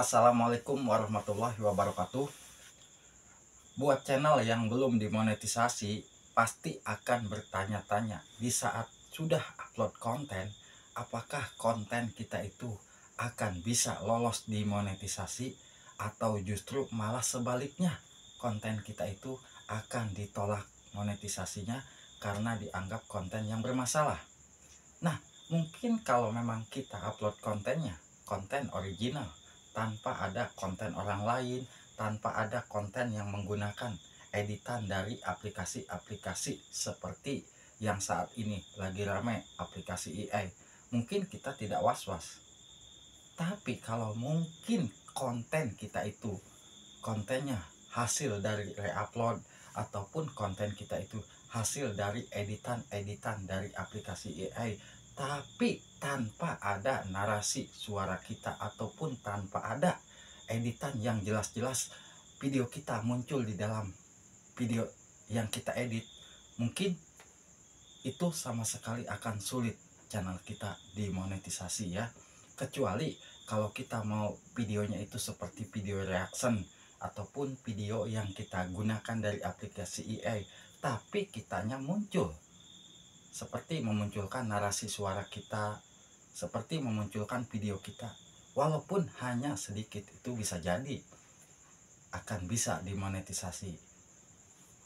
Assalamualaikum warahmatullahi wabarakatuh. Buat channel yang belum dimonetisasi, pasti akan bertanya-tanya di saat sudah upload konten, apakah konten kita itu akan bisa lolos dimonetisasi atau justru malah sebaliknya, konten kita itu akan ditolak monetisasinya karena dianggap konten yang bermasalah. Nah, mungkin kalau memang kita upload kontennya, konten original, tanpa ada konten orang lain, tanpa ada konten yang menggunakan editan dari aplikasi-aplikasi seperti yang saat ini lagi ramai, aplikasi AI, mungkin kita tidak was-was. Tapi kalau mungkin konten kita itu kontennya hasil dari reupload ataupun konten kita itu hasil dari editan-editan dari aplikasi AI, tapi tanpa ada narasi suara kita ataupun tanpa ada editan yang jelas-jelas video kita muncul di dalam video yang kita edit, mungkin itu sama sekali akan sulit channel kita dimonetisasi ya. Kecuali kalau kita mau videonya itu seperti video reaction ataupun video yang kita gunakan dari aplikasi AI, tapi kitanya muncul seperti memunculkan narasi suara kita, seperti memunculkan video kita, walaupun hanya sedikit, itu bisa jadi akan bisa dimonetisasi.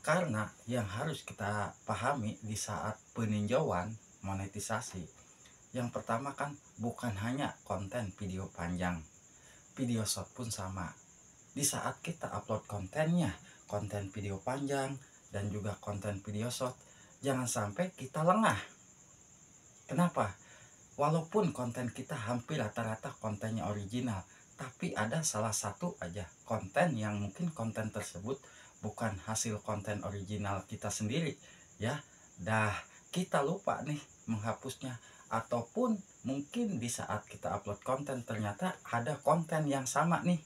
Karena yang harus kita pahami di saat peninjauan monetisasi, yang pertama kan bukan hanya konten video panjang, video short pun sama. Di saat kita upload kontennya, konten video panjang dan juga konten video short, jangan sampai kita lengah. Kenapa? Walaupun konten kita hampir rata-rata kontennya original, tapi ada salah satu aja konten yang mungkin konten tersebut bukan hasil konten original kita sendiri ya. Dah kita lupa nih menghapusnya, ataupun mungkin di saat kita upload konten ternyata ada konten yang sama nih.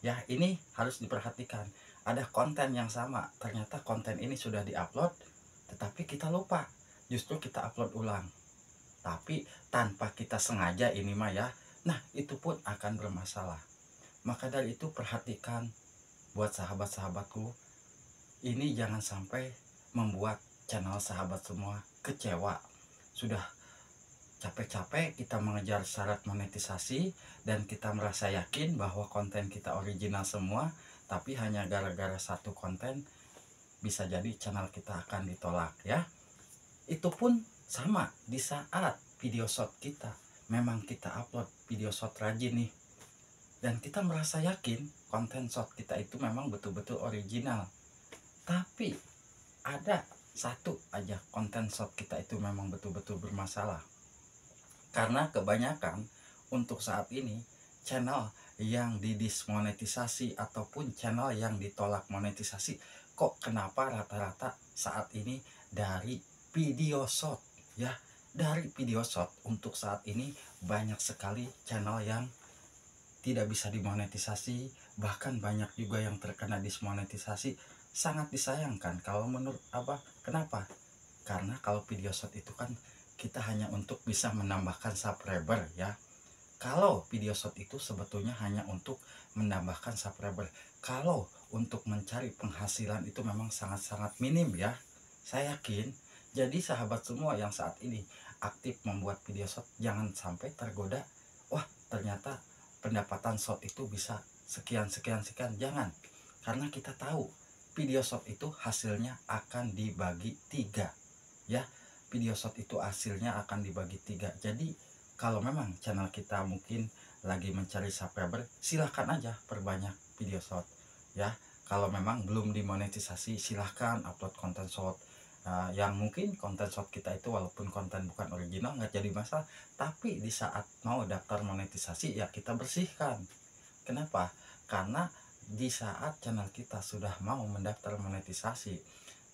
Ya, ini harus diperhatikan. Ada konten yang sama, ternyata konten ini sudah diupload tetapi kita lupa. Justru kita upload ulang, tapi tanpa kita sengaja ini mah ya. Nah, itu pun akan bermasalah. Maka dari itu perhatikan buat sahabat-sahabatku, ini jangan sampai membuat channel sahabat semua kecewa. Sudah capek-capek kita mengejar syarat monetisasi dan kita merasa yakin bahwa konten kita original semua, tapi hanya gara-gara satu konten bisa jadi channel kita akan ditolak ya. Itu pun sama di saat video short kita, memang kita upload video short rajin nih, dan kita merasa yakin konten short kita itu memang betul-betul original, tapi ada satu aja konten short kita itu memang betul-betul bermasalah. Karena kebanyakan untuk saat ini channel yang didismonetisasi ataupun channel yang ditolak monetisasi, kok kenapa rata-rata saat ini dari video short ya. Dari video short untuk saat ini banyak sekali channel yang tidak bisa dimonetisasi, bahkan banyak juga yang terkena dismonetisasi. Sangat disayangkan kalau menurut Abah. Kenapa? Karena kalau video short itu kan kita hanya untuk bisa menambahkan subscriber ya. Kalau video short itu sebetulnya hanya untuk menambahkan subscriber. Kalau untuk mencari penghasilan itu memang sangat-sangat minim ya. Saya yakin. Jadi sahabat semua yang saat ini aktif membuat video short, jangan sampai tergoda. Wah, ternyata pendapatan short itu bisa sekian sekian sekian. Jangan. Karena kita tahu video short itu hasilnya akan dibagi tiga ya. Video short itu hasilnya akan dibagi tiga. Jadi kalau memang channel kita mungkin lagi mencari subscriber, silahkan aja perbanyak video short ya. Kalau memang belum dimonetisasi, silahkan upload konten short. Yang mungkin konten short kita itu walaupun konten bukan original nggak jadi masalah, tapi di saat mau daftar monetisasi ya kita bersihkan. Kenapa? Karena di saat channel kita sudah mau mendaftar monetisasi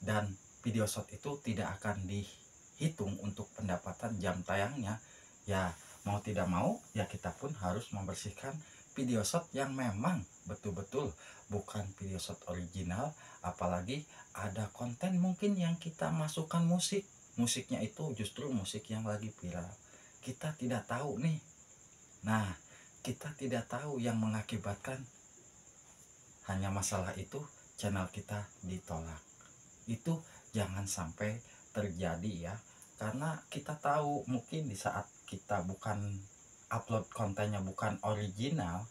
dan video short itu tidak akan dihitung untuk pendapatan jam tayangnya, ya mau tidak mau ya kita pun harus membersihkan video short yang memang betul-betul bukan video short original. Apalagi ada konten mungkin yang kita masukkan musiknya itu justru musik yang lagi viral, kita tidak tahu nih. Nah, kita tidak tahu yang mengakibatkan hanya masalah itu channel kita ditolak. Itu jangan sampai terjadi ya, karena kita tahu mungkin di saat kita bukan upload kontennya bukan original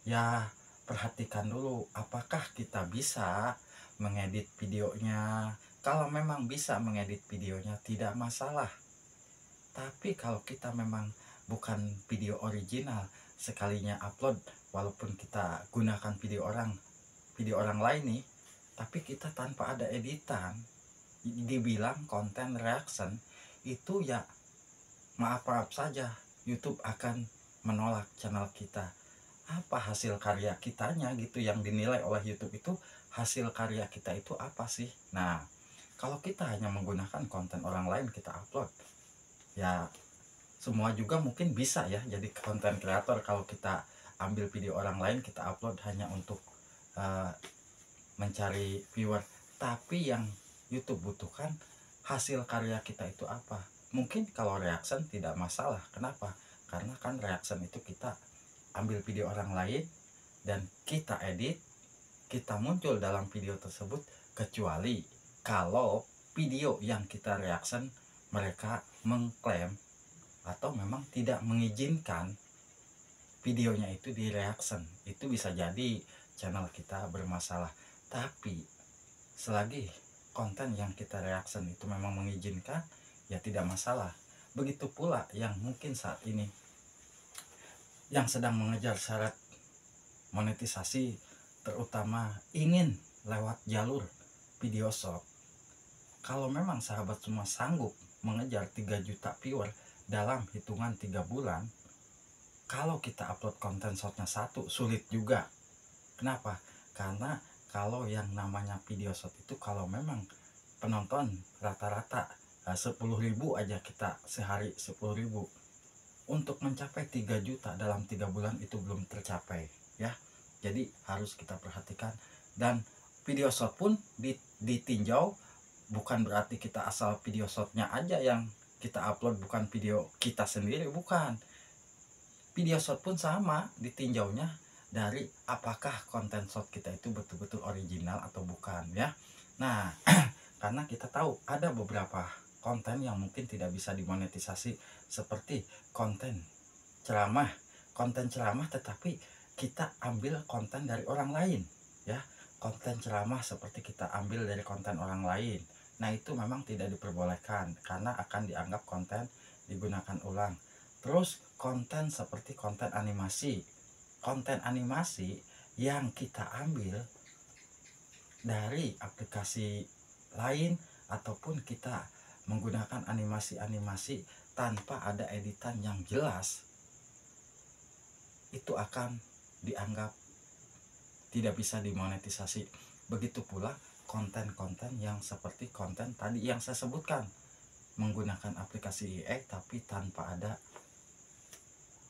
ya, perhatikan dulu apakah kita bisa mengedit videonya. Kalau memang bisa mengedit videonya tidak masalah, tapi kalau kita memang bukan video original, sekalinya upload walaupun kita gunakan video orang lain nih, tapi kita tanpa ada editan, dibilang konten reaction, itu ya maaf saja, YouTube akan menolak channel kita. Apa hasil karya kitanya gitu yang dinilai oleh YouTube itu, hasil karya kita itu apa sih? Nah, kalau kita hanya menggunakan konten orang lain kita upload, ya semua juga mungkin bisa ya jadi konten kreator. Kalau kita ambil video orang lain kita upload hanya untuk uh, mencari viewer, tapi yang YouTube butuhkan hasil karya kita itu apa. Mungkin kalau reaction tidak masalah, kenapa? Karena kan reaction itu kita ambil video orang lain dan kita edit, kita muncul dalam video tersebut, kecuali kalau video yang kita reaction mereka mengklaim atau memang tidak mengizinkan videonya itu di reaction, itu bisa jadi channel kita bermasalah. Tapi selagi konten yang kita reaction itu memang mengizinkan, ya tidak masalah. Begitu pula yang mungkin saat ini yang sedang mengejar syarat monetisasi, terutama ingin lewat jalur video short. Kalau memang sahabat semua sanggup mengejar 3 juta viewer dalam hitungan 3 bulan, kalau kita upload konten shortnya satu sulit juga. Kenapa? Karena kalau yang namanya video short itu, kalau memang penonton rata-rata 10.000 aja, kita sehari 10.000, untuk mencapai 3 juta dalam 3 bulan itu belum tercapai ya. Jadi harus kita perhatikan. Dan video short pun ditinjau, bukan berarti kita asal video shortnya aja yang kita upload, bukan video kita sendiri, bukan. Video short pun sama ditinjaunya dari apakah konten short kita itu betul-betul original atau bukan ya. Nah, karena kita tahu ada beberapa konten yang mungkin tidak bisa dimonetisasi, seperti konten ceramah. Konten ceramah tetapi kita ambil konten dari orang lain ya. Konten ceramah seperti kita ambil dari konten orang lain, nah itu memang tidak diperbolehkan karena akan dianggap konten digunakan ulang. Terus konten seperti konten animasi, konten animasi yang kita ambil dari aplikasi lain ataupun kita menggunakan animasi-animasi tanpa ada editan yang jelas, itu akan dianggap tidak bisa dimonetisasi. Begitu pula konten-konten yang seperti konten tadi yang saya sebutkan, menggunakan aplikasi AI tapi tanpa ada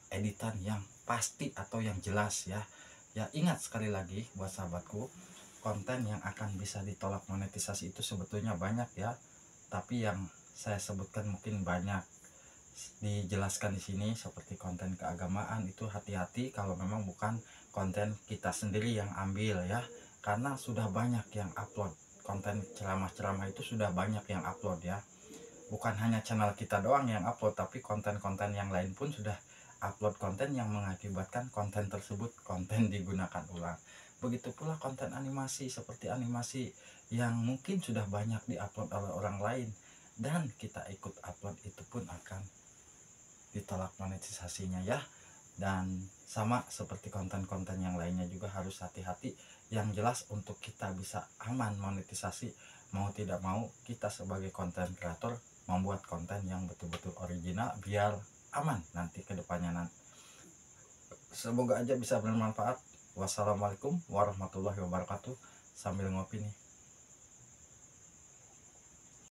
editan yang pasti atau yang jelas ya. Ya ingat sekali lagi buat sahabatku, konten yang akan bisa ditolak monetisasi itu sebetulnya banyak ya, tapi yang saya sebutkan mungkin banyak dijelaskan di sini, seperti konten keagamaan itu hati-hati kalau memang bukan konten kita sendiri yang ambil ya, karena sudah banyak yang upload konten ceramah-ceramah, itu sudah banyak yang upload ya. Bukan hanya channel kita doang yang upload, tapi konten-konten yang lain pun sudah upload konten yang mengakibatkan konten tersebut konten digunakan ulang. Begitu pula konten animasi, seperti animasi yang mungkin sudah banyak diupload oleh orang lain dan kita ikut upload, itu pun akan ditolak monetisasinya ya. Dan sama seperti konten-konten yang lainnya juga harus hati-hati, yang jelas untuk kita bisa aman monetisasi. Mau tidak mau kita sebagai konten kreator membuat konten yang betul-betul original biar aman nanti ke depannya. Semoga aja bisa bermanfaat. Wassalamualaikum warahmatullahi wabarakatuh. Sambil ngopi nih.